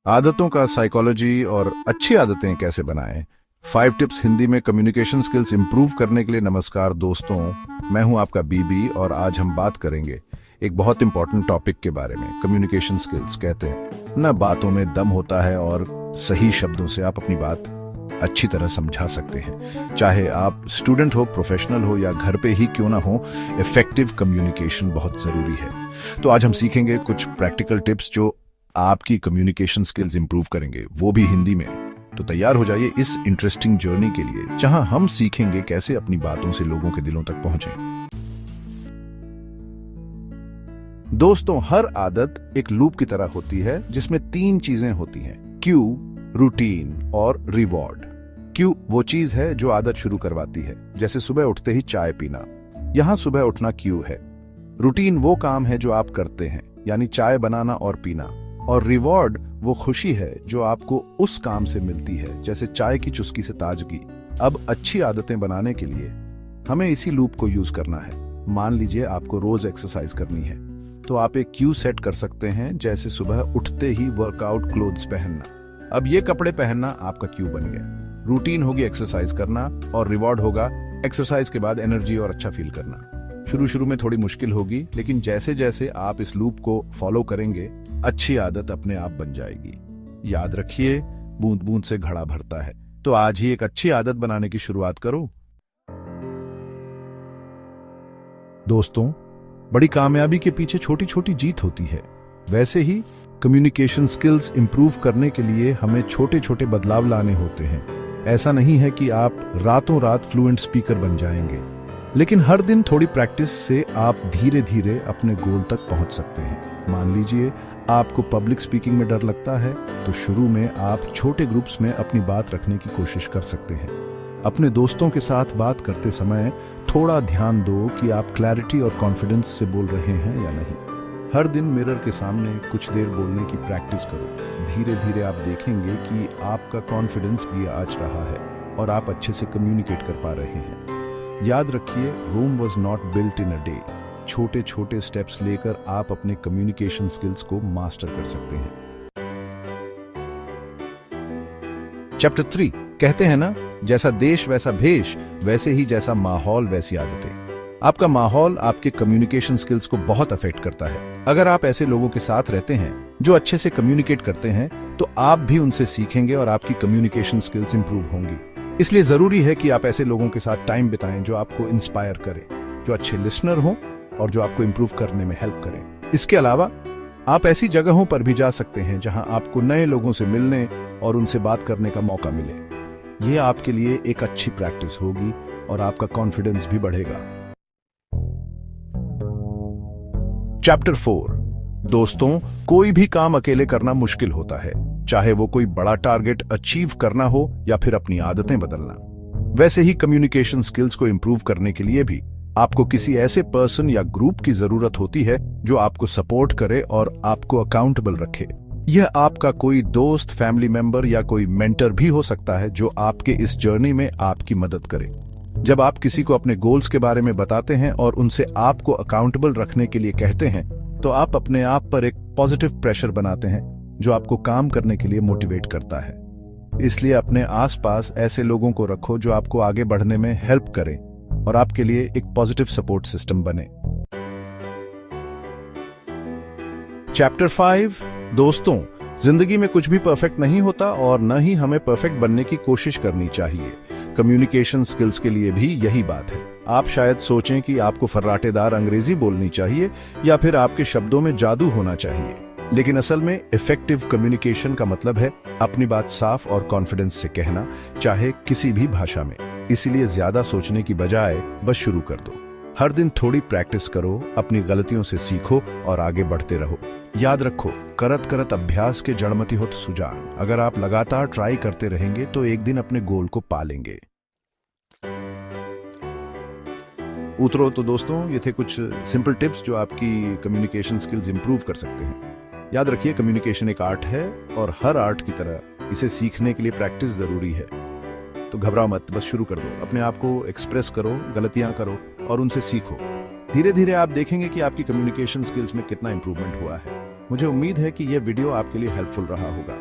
आदतों का साइकोलॉजी और अच्छी आदतें कैसे बनाएं। 5 टिप्स हिंदी में कम्युनिकेशन स्किल्स इंप्रूव करने के लिए। नमस्कार दोस्तों, मैं हूं आपका बीबी और आज हम बात करेंगे एक बहुत इंपॉर्टेंट टॉपिक के बारे में। कम्युनिकेशन स्किल्स कहते हैं ना, बातों में दम होता है और सही शब्दों से आप अपनी बात अच्छी तरह समझा सकते हैं। चाहे आप स्टूडेंट हो, प्रोफेशनल हो या घर पे ही क्यों ना हो, इफेक्टिव कम्युनिकेशन बहुत जरूरी है। तो आज हम सीखेंगे कुछ प्रैक्टिकल टिप्स जो आपकी कम्युनिकेशन स्किल्स इंप्रूव करेंगे, वो भी हिंदी में। तो तैयार हो जाइए इस इंटरेस्टिंग जर्नी के लिए, जहां हम सीखेंगे कैसे अपनी बातों से लोगों के दिलों तक पहुंचे। दोस्तों, हर आदत एक लूप की तरह होती है जिसमें 3 चीजें होती हैं: क्यू, रूटीन और रिवॉर्ड। क्यू वो चीज है जो आदत शुरू करवाती है, जैसे सुबह उठते ही चाय पीना। यहां सुबह उठना क्यू है। रूटीन वो काम है जो आप करते हैं, यानी चाय बनाना और पीना। और रिवॉर्ड वो खुशी है जो आपको उस काम से मिलती है, जैसे चाय की चुस्की से ताजगी। अब अच्छी आदतें बनाने के लिए हमें इसी लूप को यूज करना है। मान लीजिए आपको रोज एक्सरसाइज करनी है, तो आप एक क्यू सेट कर सकते हैं, जैसे सुबह उठते ही वर्कआउट क्लोथ्स पहनना। अब ये कपड़े पहनना आपका क्यू बन गया। रूटीन होगी एक्सरसाइज करना और रिवॉर्ड होगा एक्सरसाइज के बाद एनर्जी और अच्छा फील करना। शुरू में थोड़ी मुश्किल होगी, लेकिन जैसे जैसे आप इस लूप को फॉलो करेंगे, अच्छी आदत अपने आप बन जाएगी। याद रखिए, बूंद बूंद से घड़ा भरता है। तो आज ही एक अच्छी आदत बनाने की शुरुआत करो। दोस्तों, बड़ी कामयाबी के पीछे छोटी छोटी जीत होती है। वैसे ही कम्युनिकेशन स्किल्स इंप्रूव करने के लिए हमें छोटे छोटे बदलाव लाने होते हैं। ऐसा नहीं है कि आप रातों रात फ्लुएंट स्पीकर बन जाएंगे, लेकिन हर दिन थोड़ी प्रैक्टिस से आप धीरे धीरे अपने गोल तक पहुंच सकते हैं। मान लीजिए आपको पब्लिक स्पीकिंग में डर लगता है, तो शुरू में आप छोटे ग्रुप्स में अपनी बात रखने की कोशिश कर सकते हैं। अपने दोस्तों के साथ बात करते समय थोड़ा ध्यान दो कि आप क्लैरिटी और कॉन्फिडेंस से बोल रहे हैं या नहीं। हर दिन मिरर के सामने कुछ देर बोलने की प्रैक्टिस करो। धीरे धीरे आप देखेंगे कि आपका कॉन्फिडेंस भी आज रहा है और आप अच्छे से कम्युनिकेट कर पा रहे हैं। याद रखिए, Rome was not built in a day. छोटे छोटे स्टेप्स लेकर आप अपने कम्युनिकेशन स्किल्स को मास्टर कर सकते हैं। चैप्टर 3 कहते हैं ना, जैसा देश वैसा भेष, वैसे ही जैसा माहौल वैसी आदतें। आपका माहौल आपके कम्युनिकेशन स्किल्स को बहुत अफेक्ट करता है। अगर आप ऐसे लोगों के साथ रहते हैं जो अच्छे से कम्युनिकेट करते हैं, तो आप भी उनसे सीखेंगे और आपकी कम्युनिकेशन स्किल्स इंप्रूव होंगी। इसलिए जरूरी है कि आप ऐसे लोगों के साथ टाइम बिताएं जो आपको इंस्पायर करें, जो अच्छे लिसनर हों और जो आपको इंप्रूव करने में हेल्प करें। इसके अलावा आप ऐसी जगहों पर भी जा सकते हैं जहां आपको नए लोगों से मिलने और उनसे बात करने का मौका मिले। यह आपके लिए एक अच्छी प्रैक्टिस होगी और आपका कॉन्फिडेंस भी बढ़ेगा। चैप्टर 4 दोस्तों, कोई भी काम अकेले करना मुश्किल होता है, चाहे वो कोई बड़ा टारगेट अचीव करना हो या फिर अपनी आदतें बदलना। वैसे ही कम्युनिकेशन स्किल्स को इंप्रूव करने के लिए भी आपको किसी ऐसे पर्सन या ग्रुप की जरूरत होती है जो आपको सपोर्ट करे और आपको अकाउंटेबल रखे। यह आपका कोई दोस्त, फैमिली मेंबर या कोई मेंटर भी हो सकता है जो आपके इस जर्नी में आपकी मदद करे। जब आप किसी को अपने गोल्स के बारे में बताते हैं और उनसे आपको अकाउंटेबल रखने के लिए कहते हैं, तो आप अपने आप पर एक पॉजिटिव प्रेशर बनाते हैं जो आपको काम करने के लिए मोटिवेट करता है। इसलिए अपने आसपास ऐसे लोगों को रखो जो आपको आगे बढ़ने में हेल्प करें और आपके लिए एक पॉजिटिव सपोर्ट सिस्टम बने। चैप्टर 5 दोस्तों, जिंदगी में कुछ भी परफेक्ट नहीं होता और न ही हमें परफेक्ट बनने की कोशिश करनी चाहिए। कम्युनिकेशन स्किल्स के लिए भी यही बात है। आप शायद सोचें कि आपको फर्राटेदार अंग्रेजी बोलनी चाहिए या फिर आपके शब्दों में जादू होना चाहिए, लेकिन असल में इफेक्टिव कम्युनिकेशन का मतलब है अपनी बात साफ और कॉन्फिडेंस से कहना, चाहे किसी भी भाषा में। इसीलिए ज्यादा सोचने की बजाय बस शुरू कर दो। हर दिन थोड़ी प्रैक्टिस करो, अपनी गलतियों से सीखो और आगे बढ़ते रहो। याद रखो, करत करत अभ्यास के जड़मति होत सुजान। अगर आप लगातार ट्राई करते रहेंगे तो एक दिन अपने गोल को पा लेंगे। उतरो। तो दोस्तों, ये थे कुछ सिंपल टिप्स जो आपकी कम्युनिकेशन स्किल्स इंप्रूव कर सकते हैं। याद रखिए, कम्युनिकेशन एक आर्ट है और हर आर्ट की तरह इसे सीखने के लिए प्रैक्टिस जरूरी है। तो घबराओ मत, बस शुरू कर दो। अपने आप को एक्सप्रेस करो, गलतियां करो और उनसे सीखो। धीरे धीरे आप देखेंगे कि आपकी कम्युनिकेशन स्किल्स में कितना इंप्रूवमेंट हुआ है। मुझे उम्मीद है कि यह वीडियो आपके लिए हेल्पफुल रहा होगा।